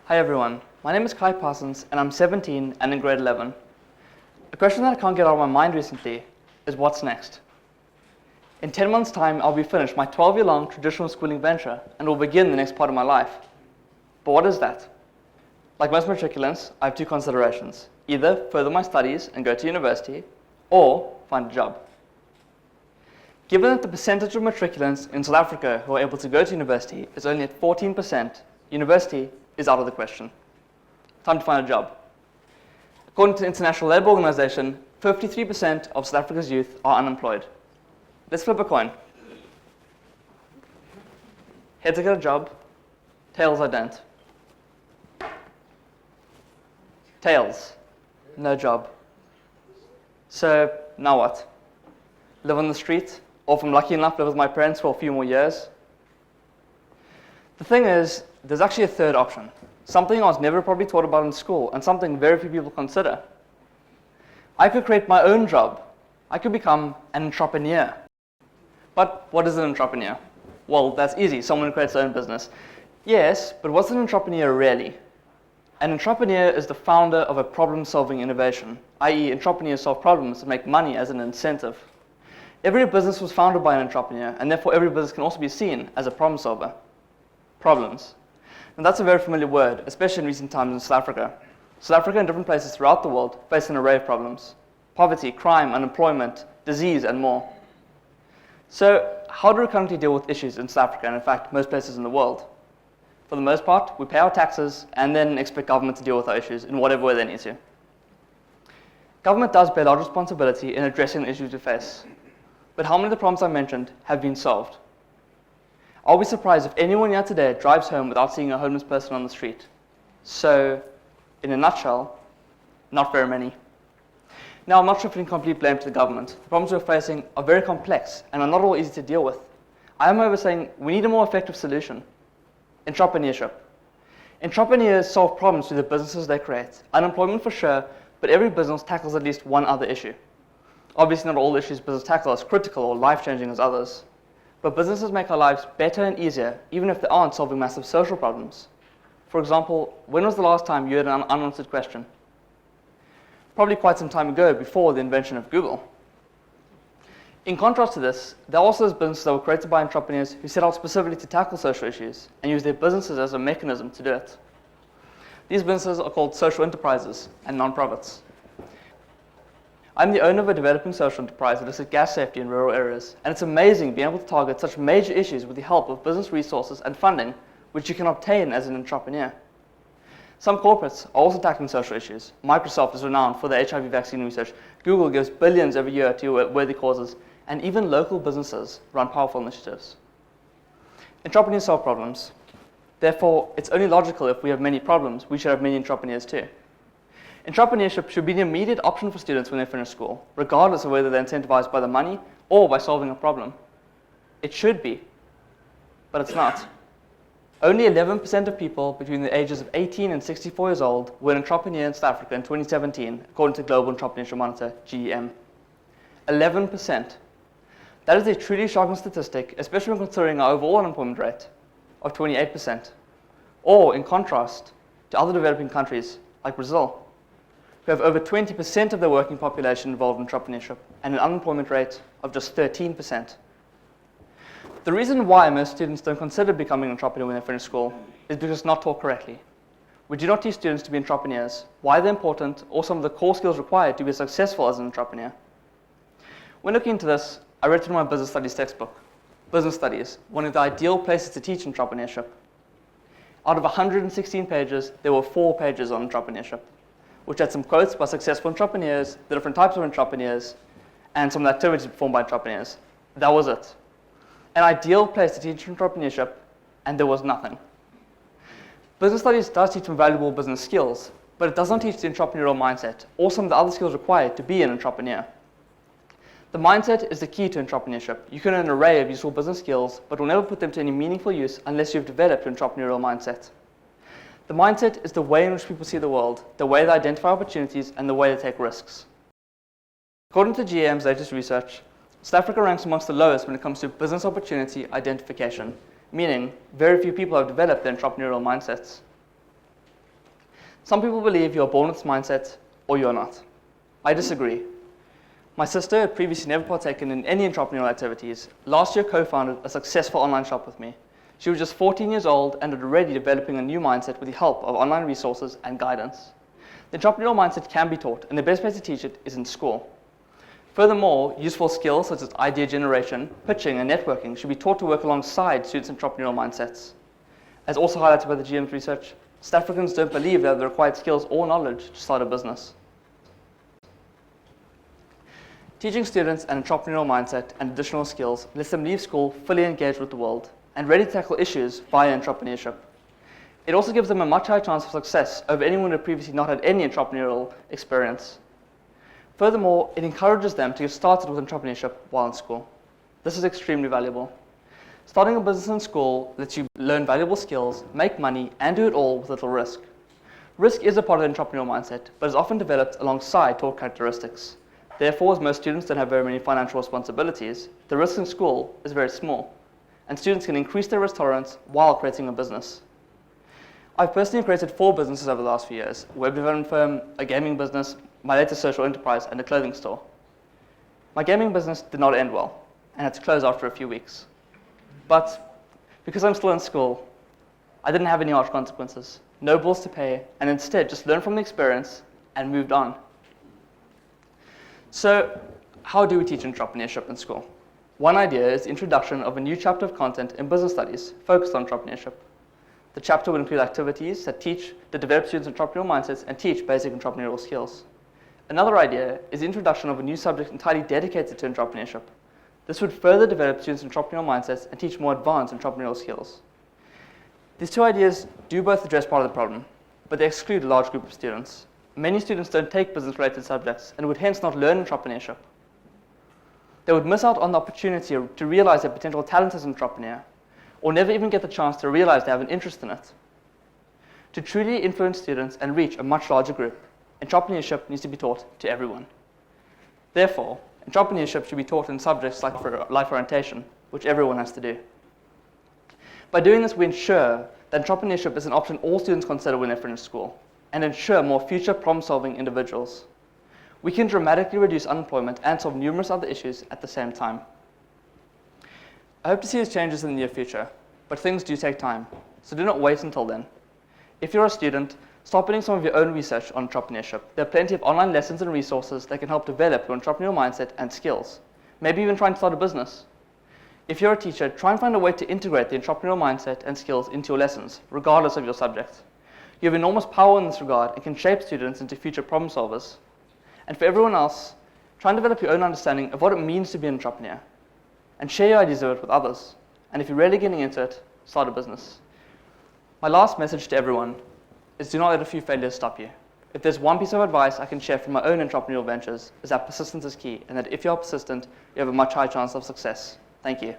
Hi everyone, my name is Kai Parsons and I'm 17 and in grade 11. A question that I can't get out of my mind recently is what's next? In 10 months' time, I'll be finished my 12-year-long traditional schooling venture and will begin the next part of my life. But what is that? Like most matriculants, I have two considerations. Either further my studies and go to university, or find a job. Given that the percentage of matriculants in South Africa who are able to go to university is only at 14%, university is out of the question. Time to find a job. According to the International Labour Organization, 53% of South Africa's youth are unemployed. Let's flip a coin. Heads I get a job, tails I don't. Tails, no job. So now what? Live on the street? Or if I'm lucky enough, live with my parents for a few more years? The thing is, there's actually a third option. Something I was never probably taught about in school and something very few people consider. I could create my own job. I could become an entrepreneur. But what is an entrepreneur? Well, that's easy. Someone who creates their own business. Yes, but what's an entrepreneur really? An entrepreneur is the founder of a problem-solving innovation, i.e. entrepreneurs solve problems and make money as an incentive. Every business was founded by an entrepreneur, and therefore every business can also be seen as a problem solver. Problems. And that's a very familiar word, especially in recent times in South Africa. South Africa and different places throughout the world face an array of problems. Poverty, crime, unemployment, disease, and more. So, how do we currently deal with issues in South Africa, and in fact, most places in the world? For the most part, we pay our taxes and then expect government to deal with our issues in whatever way they need to. Government does bear large responsibility in addressing the issues we face. But how many of the problems I mentioned have been solved? I'll be surprised if anyone here today drives home without seeing a homeless person on the street. So, in a nutshell, not very many. Now, I'm not shifting complete blame to the government. The problems we're facing are very complex and are not all easy to deal with. I am, however, saying we need a more effective solution. Entrepreneurship. Entrepreneurs solve problems through the businesses they create. Unemployment for sure, but every business tackles at least one other issue. Obviously, not all issues businesses tackle are as critical or life-changing as others. But businesses make our lives better and easier, even if they aren't solving massive social problems. For example, when was the last time you had an unanswered question? Probably quite some time ago, before the invention of Google. In contrast to this, there are also those businesses that were created by entrepreneurs who set out specifically to tackle social issues and use their businesses as a mechanism to do it. These businesses are called social enterprises and non-profits. I'm the owner of a developing social enterprise that looks at gas safety in rural areas, and it's amazing being able to target such major issues with the help of business resources and funding, which you can obtain as an entrepreneur. Some corporates are also tackling social issues. Microsoft is renowned for their HIV vaccine research. Google gives billions every year to worthy causes, and even local businesses run powerful initiatives. Entrepreneurs solve problems. Therefore, it's only logical if we have many problems, we should have many entrepreneurs too. Entrepreneurship should be the immediate option for students when they finish school, regardless of whether they're incentivized by the money or by solving a problem. It should be, but it's not. Only 11% of people between the ages of 18 and 64 years old were an entrepreneur in South Africa in 2017, according to Global Entrepreneurship Monitor, GEM. 11%. That is a truly shocking statistic, especially when considering our overall unemployment rate of 28%. Or, in contrast, to other developing countries like Brazil, who have over 20% of their working population involved in entrepreneurship and an unemployment rate of just 13%. The reason why most students don't consider becoming an entrepreneur when they finish school is because it's not taught correctly. We do not teach students to be entrepreneurs, why they're important, or some of the core skills required to be successful as an entrepreneur. When looking into this, I read through my business studies textbook, Business Studies, one of the ideal places to teach entrepreneurship. Out of 116 pages, there were 4 pages on entrepreneurship, which had some quotes by successful entrepreneurs, the different types of entrepreneurs, and some of the activities performed by entrepreneurs. That was it. An ideal place to teach entrepreneurship, and there was nothing. Business Studies does teach some valuable business skills, but it does not teach the entrepreneurial mindset or some of the other skills required to be an entrepreneur. The mindset is the key to entrepreneurship. You can earn an array of useful business skills, but will never put them to any meaningful use unless you've developed an entrepreneurial mindset. The mindset is the way in which people see the world, the way they identify opportunities, and the way they take risks. According to GM's latest research, South Africa ranks amongst the lowest when it comes to business opportunity identification, meaning very few people have developed their entrepreneurial mindsets. Some people believe you are born with this mindset or you are not. I disagree. My sister had previously never partaken in any entrepreneurial activities. Last year co-founded a successful online shop with me. She was just 14 years old and had already developing a new mindset with the help of online resources and guidance. The entrepreneurial mindset can be taught, and the best place to teach it is in school. Furthermore, useful skills such as idea generation, pitching, and networking should be taught to work alongside students' entrepreneurial mindsets. As also highlighted by the GM's research, South Africans don't believe they have the required skills or knowledge to start a business. Teaching students an entrepreneurial mindset and additional skills lets them leave school fully engaged with the world and ready to tackle issues via entrepreneurship. It also gives them a much higher chance of success over anyone who had previously not had any entrepreneurial experience. Furthermore, it encourages them to get started with entrepreneurship while in school. This is extremely valuable. Starting a business in school lets you learn valuable skills, make money, and do it all with little risk. Risk is a part of the entrepreneurial mindset, but is often developed alongside taught characteristics. Therefore, as most students don't have very many financial responsibilities, the risk in school is very small, and students can increase their risk tolerance while creating a business. I've personally created 4 businesses over the last few years: a web development firm, a gaming business, my latest social enterprise, and a clothing store. My gaming business did not end well, and had to close after a few weeks. But because I'm still in school, I didn't have any harsh consequences, no bills to pay, and instead just learned from the experience and moved on. So, how do we teach entrepreneurship in school? One idea is the introduction of a new chapter of content in business studies focused on entrepreneurship. The chapter will include activities that develop students' entrepreneurial mindsets and teach basic entrepreneurial skills. Another idea is the introduction of a new subject entirely dedicated to entrepreneurship. This would further develop students' entrepreneurial mindsets and teach more advanced entrepreneurial skills. These 2 ideas do both address part of the problem, but they exclude a large group of students. Many students don't take business-related subjects and would hence not learn entrepreneurship. They would miss out on the opportunity to realize their potential talent as an entrepreneur, or never even get the chance to realize they have an interest in it. To truly influence students and reach a much larger group, entrepreneurship needs to be taught to everyone. Therefore, entrepreneurship should be taught in subjects like life orientation, which everyone has to do. By doing this, we ensure that entrepreneurship is an option all students consider when they finish school, and ensure more future problem-solving individuals. We can dramatically reduce unemployment and solve numerous other issues at the same time. I hope to see these changes in the near future, but things do take time, so do not wait until then. If you're a student, start putting some of your own research on entrepreneurship. There are plenty of online lessons and resources that can help develop your entrepreneurial mindset and skills. Maybe even try and start a business. If you're a teacher, try and find a way to integrate the entrepreneurial mindset and skills into your lessons, regardless of your subject. You have enormous power in this regard and can shape students into future problem solvers. And for everyone else, try and develop your own understanding of what it means to be an entrepreneur, and share your ideas of it with others. And if you're really getting into it, start a business. My last message to everyone is do not let a few failures stop you. If there's one piece of advice I can share from my own entrepreneurial ventures, is that persistence is key, and that if you are persistent, you have a much higher chance of success. Thank you.